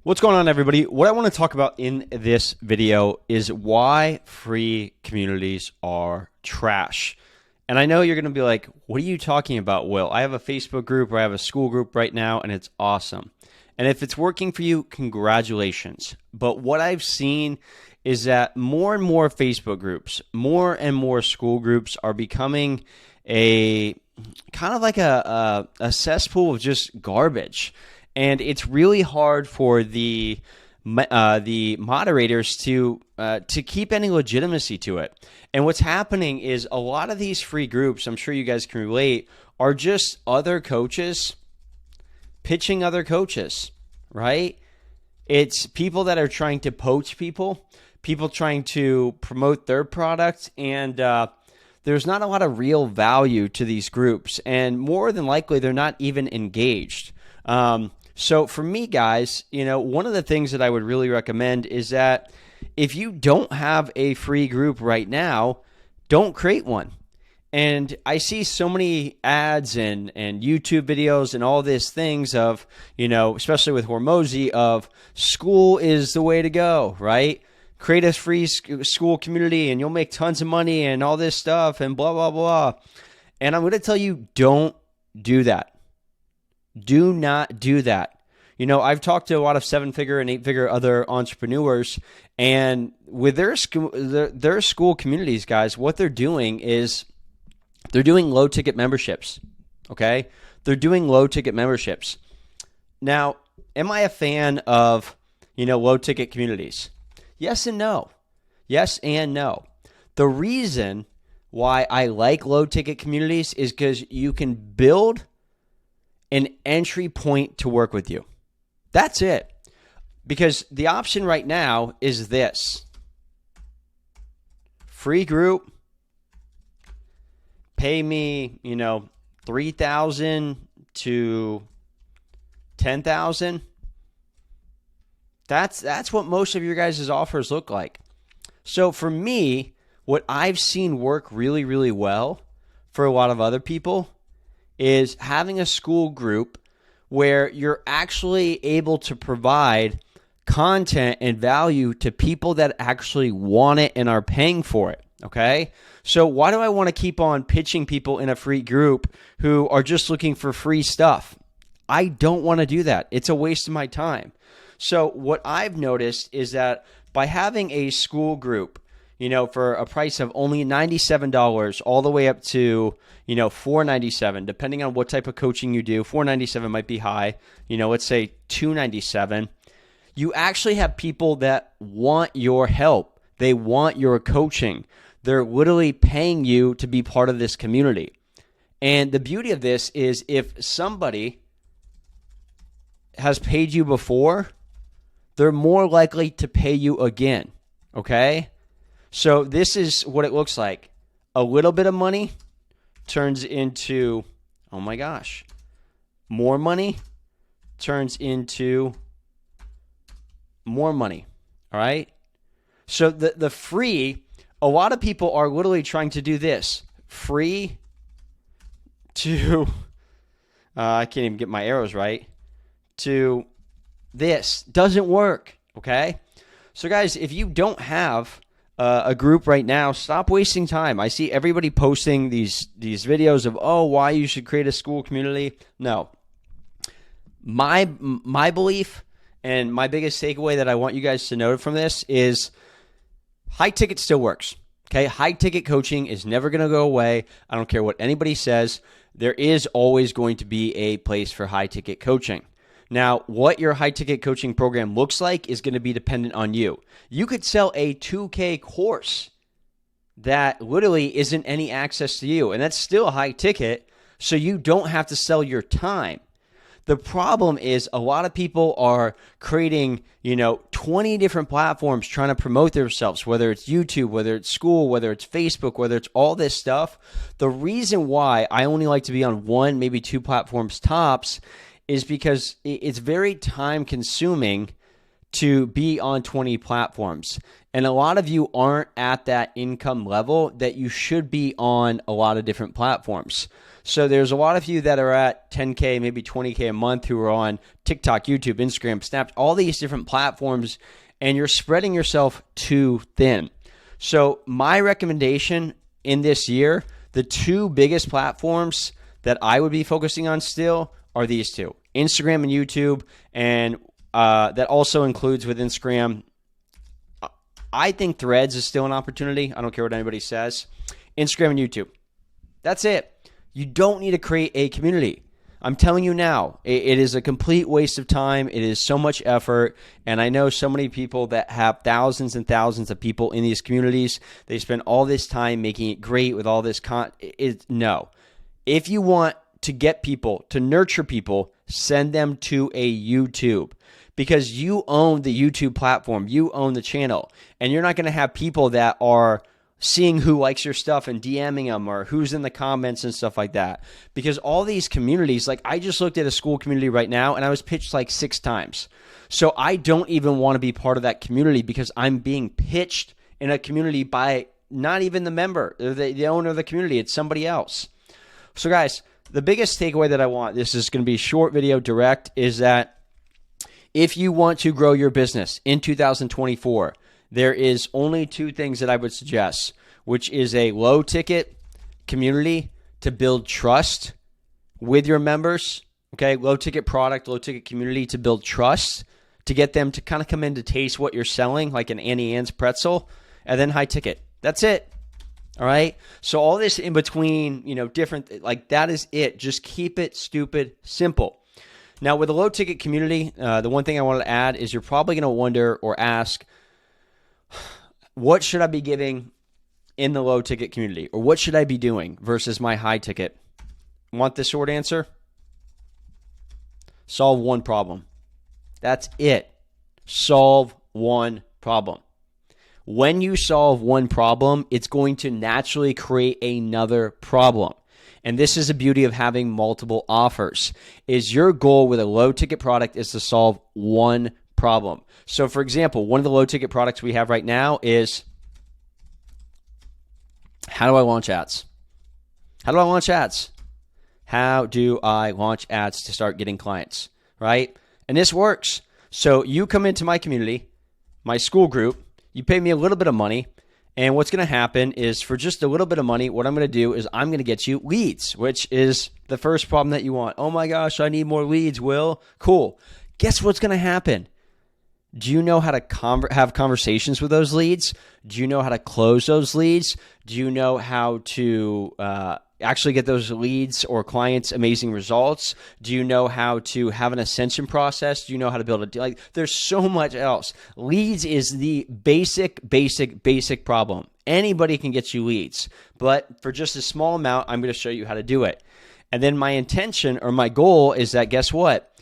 What's going on, everybody? What I want to talk about in this video is why free communities are trash. And I know you're going to be like, what are you talking about, Will? I have a Facebook group or I have a Skool group right now, and it's awesome. And if it's working for you, congratulations. But what I've seen is that more and more Facebook groups, more and more Skool groups are becoming a kind of like a cesspool of just garbage. And it's really hard for the moderators to keep any legitimacy to it. And what's happening is a lot of these free groups, I'm sure you guys can relate, are just other coaches pitching other coaches, right? It's people that are trying to poach people trying to promote their product, and there's not a lot of real value to these groups. And more than likely, they're not even engaged. So for me, guys, one of the things that I would really recommend is that if you don't have a free group right now, don't create one. And I see so many ads and YouTube videos and all these things of, especially with Hormozy, of Skool is the way to go, right? Create a free Skool community and you'll make tons of money and all this stuff and blah, blah, blah. And I'm going to tell you, don't do that. Do not do that. I've talked to a lot of 7-figure and 8-figure other entrepreneurs, and with their Skool communities, guys, what they're doing is they're doing low-ticket memberships, okay? They're doing low-ticket memberships. Now, am I a fan of, low-ticket communities? Yes and no. Yes and no. The reason why I like low-ticket communities is because you can build an entry point to work with you. That's it. Because the option right now is this. Free group. Pay me, $3,000 to $10,000. That's what most of your guys' offers look like. So for me, what I've seen work really, really well for a lot of other people is having a Skool group where you're actually able to provide content and value to people that actually want it and are paying for it, okay? So why do I want to keep on pitching people in a free group who are just looking for free stuff? I don't want to do that. It's a waste of my time. So what I've noticed is that by having a Skool group, for a price of only $97 all the way up to, $497, depending on what type of coaching you do. $497 might be high. Let's say $297. You actually have people that want your help. They want your coaching. They're literally paying you to be part of this community. And the beauty of this is if somebody has paid you before, they're more likely to pay you again, okay? So this is what it looks like. A little bit of money turns into, oh my gosh, more money turns into more money, all right? So the free, a lot of people are literally trying to do this. Free to, I can't even get my arrows right, to this. Doesn't work, okay? So guys, if you don't have a group right now, stop wasting time. I see everybody posting these videos of, why you should create a Skool community. No. My belief and my biggest takeaway that I want you guys to know from this is high ticket still works. Okay? High ticket coaching is never going to go away. I don't care what anybody says. There is always going to be a place for high ticket coaching. Now, what your high-ticket coaching program looks like is going to be dependent on you. You could sell a $2K course that literally isn't any access to you, and that's still a high ticket, so you don't have to sell your time. The problem is a lot of people are creating, 20 different platforms trying to promote themselves, whether it's YouTube, whether it's Skool, whether it's Facebook, whether it's all this stuff. The reason why I only like to be on one, maybe two platforms tops is because it's very time consuming to be on 20 platforms. And a lot of you aren't at that income level that you should be on a lot of different platforms. So there's a lot of you that are at 10K, maybe 20K a month who are on TikTok, YouTube, Instagram, Snap, all these different platforms, and you're spreading yourself too thin. So my recommendation in this year, the two biggest platforms that I would be focusing on still are these two, Instagram and YouTube, and that also includes with Instagram. I think Threads is still an opportunity. I don't care what anybody says. Instagram and YouTube. That's it. You don't need to create a community. I'm telling you now, it is a complete waste of time. It is so much effort. And I know so many people that have thousands and thousands of people in these communities. They spend all this time making it great with all this no. If you want to get people, to nurture people, send them to a YouTube. Because you own the YouTube platform. You own the channel. And you're not going to have people that are seeing who likes your stuff and DMing them or who's in the comments and stuff like that. Because all these communities, like I just looked at a Skool community right now and I was pitched like 6 times. So I don't even want to be part of that community because I'm being pitched in a community by not even the member, the owner of the community. It's somebody else. So guys, the biggest takeaway that I want, this is going to be a short video, direct, is that if you want to grow your business in 2024, there is only 2 things that I would suggest, which is a low ticket community to build trust with your members. Okay, low ticket product, low ticket community to build trust, to get them to kind of come in to taste what you're selling, like an Annie Ann's pretzel, and then high ticket. That's it. All right. So all this in between, different, like that is it. Just keep it stupid simple. Now with a low ticket community, the one thing I wanted to add is you're probably going to wonder or ask, what should I be giving in the low ticket community? Or what should I be doing versus my high ticket? Want the short answer? Solve one problem. That's it. Solve one problem. When you solve one problem, it's going to naturally create another problem. And this is the beauty of having multiple offers. Is your goal with a low ticket product is to solve one problem. So for example, one of the low ticket products we have right now is, how do I launch ads? How do I launch ads? How do I launch ads to start getting clients, right? And this works. So you come into my community, my Skool group, you pay me a little bit of money, and what's going to happen is for just a little bit of money, what I'm going to do is I'm going to get you leads, which is the first problem that you want. Oh my gosh, I need more leads, Will. Cool. Guess what's going to happen? Do you know how to have conversations with those leads? Do you know how to close those leads? Do you know how to actually get those leads or clients amazing results? Do you know how to have an ascension process? Do you know how to build a deal? Like, there's so much else. Leads is the basic problem. Anybody can get you leads, but for just a small amount, I'm going to show you how to do it. And then my intention or my goal is that, guess what?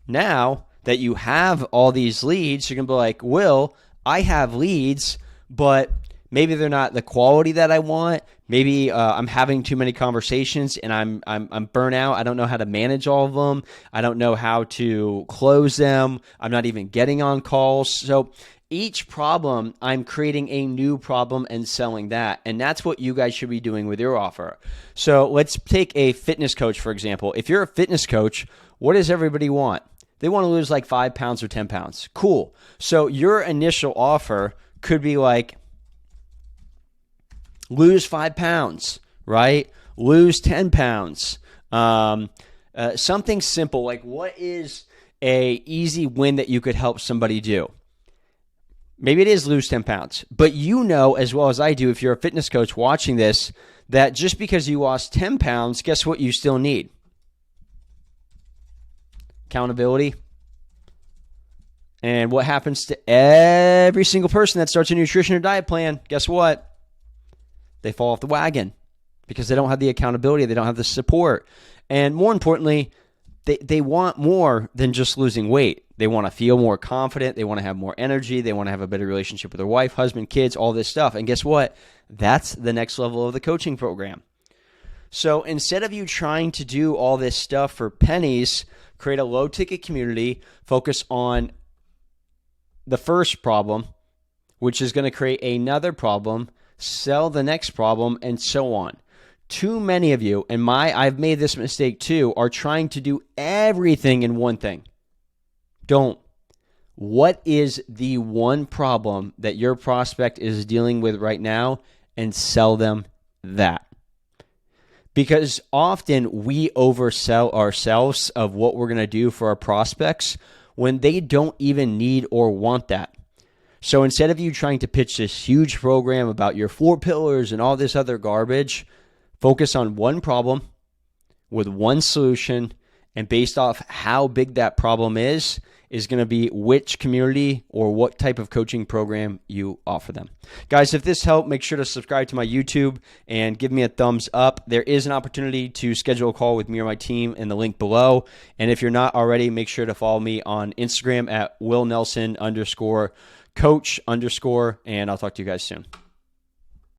Now that you have all these leads, you're going to be like, Will, I have leads, but maybe they're not the quality that I want. Maybe I'm having too many conversations and I'm burnt out. I don't know how to manage all of them. I don't know how to close them. I'm not even getting on calls. So each problem, I'm creating a new problem and selling that. And that's what you guys should be doing with your offer. So let's take a fitness coach, for example. If you're a fitness coach, what does everybody want? They want to lose like 5 pounds or 10 pounds. Cool. So your initial offer could be like, lose 5 pounds, right? Lose 10 pounds. Something simple, like what is a easy win that you could help somebody do? Maybe it is lose 10 pounds, but you know as well as I do, if you're a fitness coach watching this, that just because you lost 10 pounds, guess what you still need? Accountability. And what happens to every single person that starts a nutrition or diet plan? Guess what? They fall off the wagon because they don't have the accountability. They don't have the support. And more importantly, they want more than just losing weight. They want to feel more confident. They want to have more energy. They want to have a better relationship with their wife, husband, kids, all this stuff. And guess what? That's the next level of the coaching program. So instead of you trying to do all this stuff for pennies, create a low ticket community, focus on the first problem, which is going to create another problem, sell the next problem, and so on. too many of you, and I've made this mistake too, are trying to do everything in one thing. Don't. What is the one problem that your prospect is dealing with right now, and sell them that? Because often we oversell ourselves of what we're going to do for our prospects when they don't even need or want that. So instead of you trying to pitch this huge program about your 4 pillars and all this other garbage, focus on one problem with one solution, and based off how big that problem is going to be which community or what type of coaching program you offer them. Guys, if this helped, make sure to subscribe to my YouTube and give me a thumbs up. There is an opportunity to schedule a call with me or my team in the link below. And if you're not already, make sure to follow me on Instagram at willnelson_coach_, and I'll talk to you guys soon.